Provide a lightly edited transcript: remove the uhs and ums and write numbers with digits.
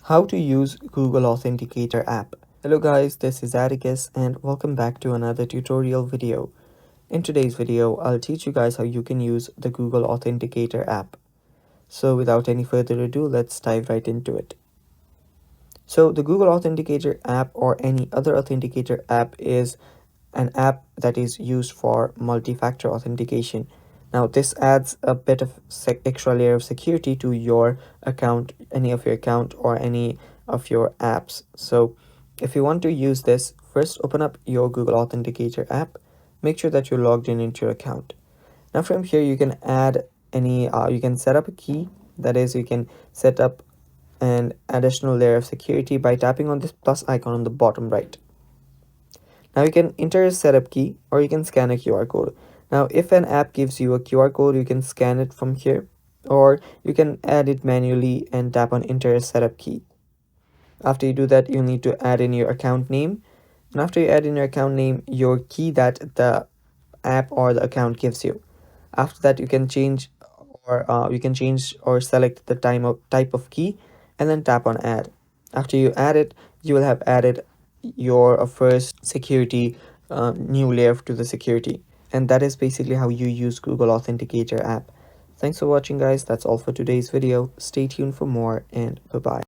How to use Google Authenticator app. Hello guys, this is Atticus and welcome back to another tutorial video. In today's video, I'll teach you guys how you can use the Google Authenticator app. So without any further ado, let's dive right into it. So the Google Authenticator app or any other authenticator app is an app that is used for multi-factor authentication. Now this adds a bit of extra layer of security to your account, any of your account or any of your apps. So if you want to use this, first open up your Google Authenticator app. Make sure that you're logged in into your account. Now from here you can add you can set up a key. That is, you can set up an additional layer of security by tapping on this plus icon on the bottom right. Now you can enter a setup key or you can scan a QR code. Now if an app gives you a QR code, you can scan it from here or you can add it manually and tap on enter a setup key. After you do that, you need to add in your account name. And after you add in your account name, your key that the app or the account gives you. After that, you can change or select the type of key and then tap on add. After you add it, you will have added your first security new layer to the security, and that is basically how you use Google Authenticator app. Thanks for watching guys. That's all for today's video. Stay tuned for more and bye bye.